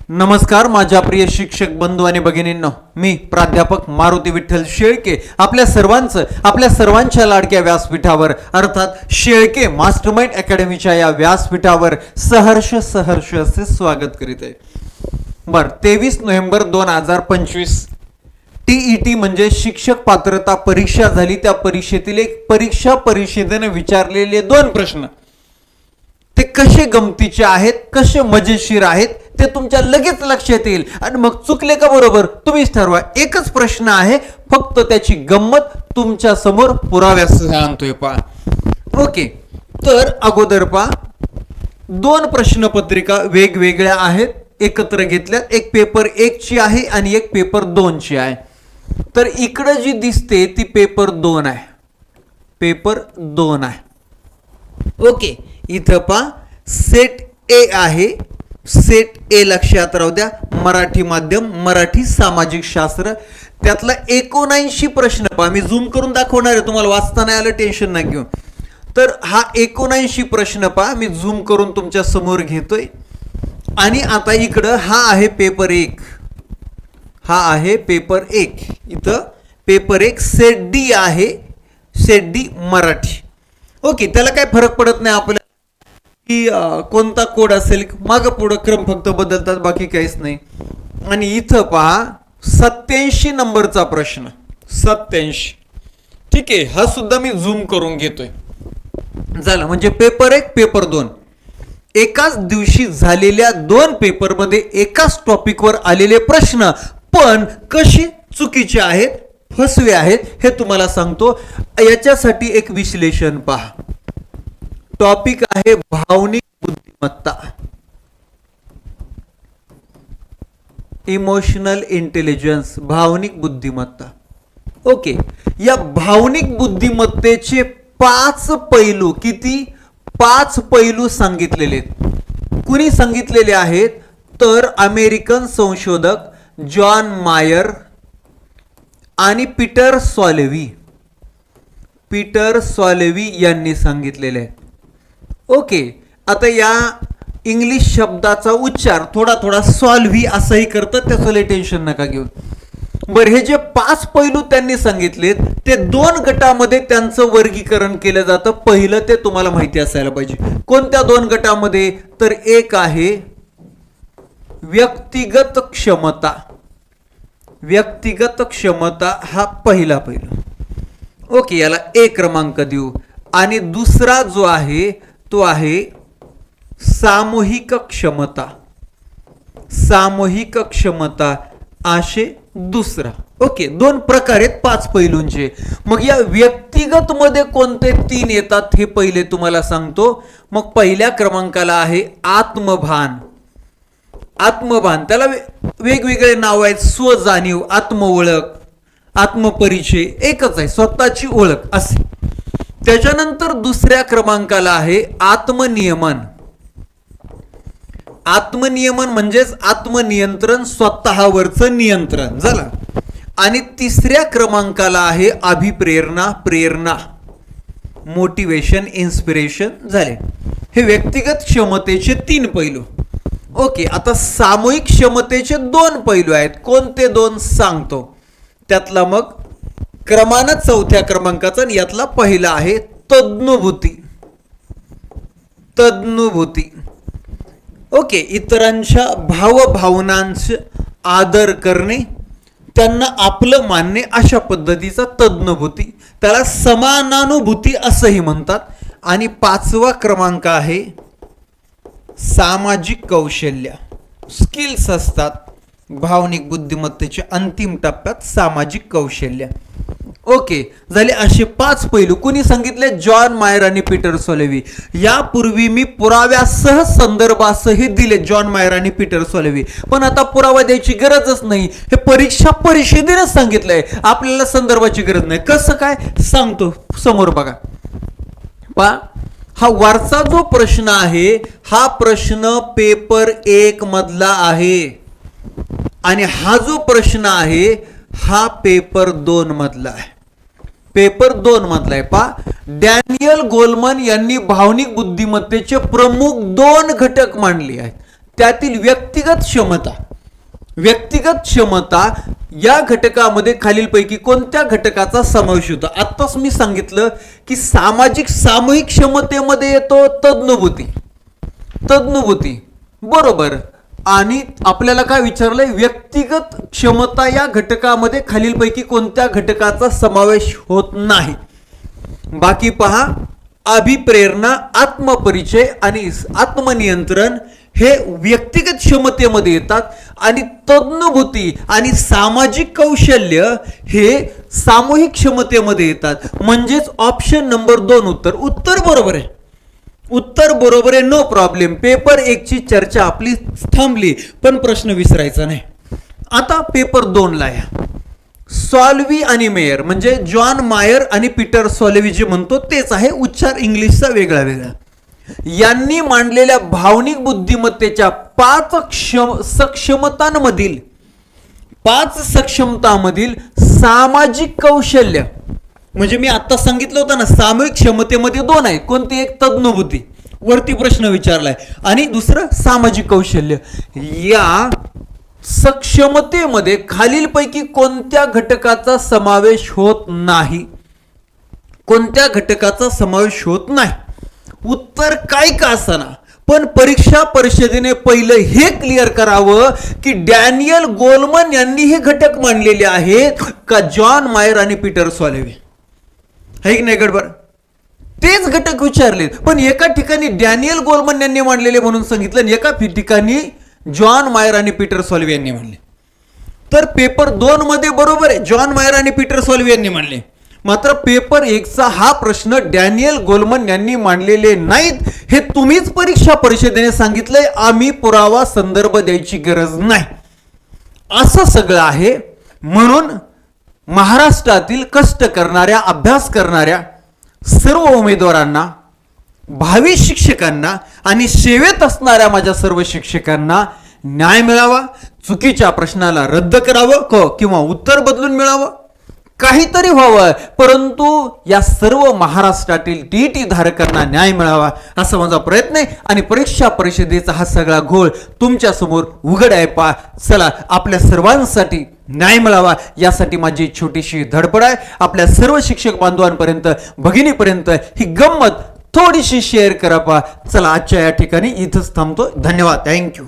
नमस्कार माझ्या प्रिय शिक्षक बंधू आणि भगिनींनो, मी प्राध्यापक मारुती विठ्ठल शेळके आपल्या सर्वांच्या लाडक्या व्यासपीठावर अर्थात शेळके मास्टरमाइंड अकॅडमीच्या या व्यासपीठावर सहर्ष असे स्वागत करीत आहे. 23 नोव्हेंबर 2025 TET म्हणजे शिक्षक पात्रता परीक्षा झाली. त्या परीक्षेतील एक परिषदेने विचारलेले 2 प्रश्न ते कसे गमतीचे आहेत, कसे मजेशीर आहेत ते तुमच्या लगेच लक्षात येईल आणि मग चुकले का बरोबर तुम्हीच ठरवा. एकच प्रश्न आहे, फक्त त्याची गंमत तुमच्या समोर पुराव्यासह आणतोय पहा. ओके, तर अगोदर पहा, 2 प्रश्नपत्रिका वेगवेगळ्या आहेत, एकत्र घेतल्यात. एक पेपर 1 ची आहे आणि एक पेपर 2 ची आहे. तर इकडे जी दिसते ती पेपर 2 आहे, पेपर 2 आहे. ओके, इथं पहा सेट ए आहे. सेट ए लक्षात राहू द्या, मराठी माध्यम, मराठी सामाजिक शास्त्र. त्यातला 79 प्रश्न पहा, मी झूम करून दाखवणार आहे, तुम्हाला वाचता नाही आलं टेन्शन नाही घेऊ. तर हा 79 प्रश्न पहा, मी झूम करून तुमच्या समोर घेतोय. आणि आता इकडं हा आहे पेपर 1, हा आहे पेपर 1. इथं पेपर 1 सेट डी आहे, सेट डी मराठी. ओके, त्याला काय फरक पडत नाही आपल्याला की कोणता कोड असेल, मागं पुढं क्रम फक्त बदलतात, बाकी काहीच नाही. आणि इथं पहा 87 नंबरचा प्रश्न, 87. ठीक आहे, हा सुद्धा मी झूम करून घेतोय. झालं म्हणजे पेपर 1 पेपर 2 एकाच दिवशी झालेल्या 2 पेपरमध्ये एकाच टॉपिकवर आलेले प्रश्न, पण कसे चुकीचे आहेत, फसवे आहेत हे तुम्हाला सांगतो. याच्यासाठी एक विश्लेषण पहा. टॉपिक आहे भावनिक बुद्धिमत्ता, इमोशनल इंटेलिजन्स, भावनिक बुद्धिमत्ता. ओके, या भावनिक बुद्धिमत्तेचे 5 पैलू, किती 5 पैलू सांगितलेले आहेत. कुणी सांगितलेले आहेत तर अमेरिकन संशोधक जॉन मायर आणि पीटर सॉल्वी यांनी सांगितलेले आहेत. ओके, आता या इंग्लिश शब्दाचा उच्चार थोडा सॉल्व्ही असंही करतात, त्याचं लय टेन्शन नका घेऊ. बरं, हे जे 5 पैलू त्यांनी सांगितलेत ते 2 गटामध्ये त्यांचं वर्गीकरण केलं जातं. पहिलं ते तुम्हाला माहिती असायला पाहिजे. कोणत्या 2 गटामध्ये? तर एक आहे व्यक्तिगत क्षमता. व्यक्तिगत क्षमता हा पहिला पैलू. ओके, याला A क्रमांक देऊ. आणि दुसरा जो आहे तो आहे सामूहिक क्षमता. सामूहिक क्षमता असे दुसरा. ओके, 2 प्रकार आहेत 5 पैलूंचे. मग या व्यक्तिगत मध्ये कोणते 3 येतात हे पहिले तुम्हाला सांगतो. मग पहिल्या क्रमांकाला आहे आत्मभान. आत्मभान, त्याला वेगवेगळे नाव आहेत, स्वजाणीव, आत्मओळख, आत्मपरिचय, एकच आहे, स्वतःची ओळख असे. त्याच्यानंतर दुसऱ्या क्रमांकाला आहे आत्मनियमन. आत्मनियमन म्हणजेच आत्मनियंत्रण, स्वतःवरचं नियंत्रण झालं. आणि तिसऱ्या क्रमांकाला आहे अभिप्रेरणा, प्रेरणा, मोटिवेशन, इन्स्पिरेशन झाले. हे व्यक्तिगत क्षमतेचे 3 पैलू. ओके, आता सामूहिक क्षमतेचे 2 पैलू आहेत. कोणते 2 सांगतो. त्यातला मग क्रमानं 4थ्या क्रमांकाचा, यातला पहिला आहे तज्ञभूती. तज्ञभूती. ओके, इतरांच्या भावभावनांचे आदर करणे, त्यांना आपलं मानणे, अशा पद्धतीचा तज्ञभूती. त्याला समानानुभूती असंही म्हणतात. आणि 5वा क्रमांक आहे सामाजिक कौशल्य. स्किल्स असतात भावनिक बुद्धिमत्तेच्या अंतिम टप्प्यात, सामाजिक कौशल्य. ओके, झाले असे 5 पैलू. कुणी सांगितले? जॉन मायर आणि पीटर सॉल्वी. यापूर्वी मी पुराव्यासह संदर्भासह दिले जॉन मायर आणि पीटर सॉल्वी, पण आता पुरावा द्यायची गरजच नाही. हे परीक्षा परिषदेने सांगितलंय, आपल्याला संदर्भाची गरज नाही. कसं काय सांगतो, समोर बघा. पहा, हा वरचा जो प्रश्न आहे हा प्रश्न पेपर 1 मधला आहे आणि हा जो प्रश्न आहे हा पेपर 2 मधला आहे. पेपर 2 मधला आहे. पहा, डॅनियल गोलमन यांनी भावनिक बुद्धिमत्तेचे प्रमुख 2 घटक मांडले आहेत. त्यातील व्यक्तिगत क्षमता या घटकामध्ये खालीलपैकी कोणत्या घटकाचा समावेश होतो? आत्ताच मी सांगितलं की सामूहिक क्षमतेमध्ये येतो तज्ञबुद्धी बरोबर. आणि आपल्याला काय विचारलंय? व्यक्तिगत क्षमता या घटकामध्ये खालीलपैकी कोणत्या घटकाचा समावेश होत नाही? बाकी पहा, अभिप्रेरणा, आत्मपरिचय आणि आत्मनियंत्रण हे व्यक्तिगत क्षमतेमध्ये येतात आणि तज्ञबुद्धी आणि सामाजिक कौशल्य हे सामूहिक क्षमतेमध्ये येतात. म्हणजेच ऑप्शन नंबर 2 उत्तर बरोबर आहे. उत्तर बरोबर आहे, नो प्रॉब्लेम. पेपर 1 ची चर्चा आपली थांबली, पण प्रश्न विसरायचा नाही. आता पेपर 2 ला या. सॉल्वी आणि मेयर म्हणजे जॉन मायर आणि पीटर सॉल्वी जे म्हणतो तेच आहे, उच्चार इंग्लिशचा वेगळा. यांनी मांडलेल्या भावनिक बुद्धिमत्तेच्या 5 सक्षमतांमधील सामाजिक कौशल्य, म्हणजे मी आता सांगितलं होतं ना, सामूहिक क्षमतेमध्ये 2 आहेत. कोणती? एक तज्ञबुद्धी, वरती प्रश्न विचारलाय, आणि दुसरं सामाजिक कौशल्य. या सक्षमतेमध्ये खालीलपैकी कोणत्या घटकाचा समावेश होत नाही? कोणत्या घटकाचा समावेश होत नाही? उत्तर काय का असना, पण परीक्षा परिषदेने पहिलं हे क्लिअर करावं की डॅनियल गोलमन यांनी हे घटक मांडलेले आहेत का जॉन मायर आणि पीटर सॉल्वी? है की नाही गडबड? तेच घटक विचारले, पण एका ठिकाणी डॅनियल गोलमन यांनी मांडलेले म्हणून सांगितलं आणि एका ठिकाणी जॉन मायर आणि पीटर सॉल्वी यांनी मांडले. तर पेपर 2 मध्ये बरोबर आहे, जॉन मायर आणि पीटर सॉल्वी यांनी मांडले. मात्र पेपर 1 चा हा प्रश्न डॅनियल गोलमन यांनी मांडलेले नाहीत, हे तुम्हीच परीक्षा परिषदेने सांगितलंय. आम्ही पुरावा संदर्भ द्यायची गरज नाही, असं सगळं आहे. म्हणून महाराष्ट्रातील कष्ट करणाऱ्या, अभ्यास करणाऱ्या सर्व उमेदवारांना, भावी शिक्षकांना आणि सेवेत असणाऱ्या माझ्या सर्व शिक्षकांना न्याय मिळावा. चुकीच्या प्रश्नाला रद्द करावं किंवा उत्तर बदलून मिळावं, काहीतरी व्हावं, परंतु या सर्व महाराष्ट्रातील टीईटी धारकांना न्याय मिळावा असा माझा प्रयत्न आहे. आणि परीक्षा परिषदेचा हा सगळा घोळ तुमच्या समोर उघड आहे. चला, आपल्या सर्वांसाठी न्याय मिळावा यासाठी माझी छोटीशी धडपड आहे. आपल्या सर्व शिक्षक बांधवांपर्यंत, भगिनीपर्यंत ही गंमत थोडीशी शेअर करा. चला, आजच्या या ठिकाणी इथंच थांबतो. धन्यवाद. थँक्यू.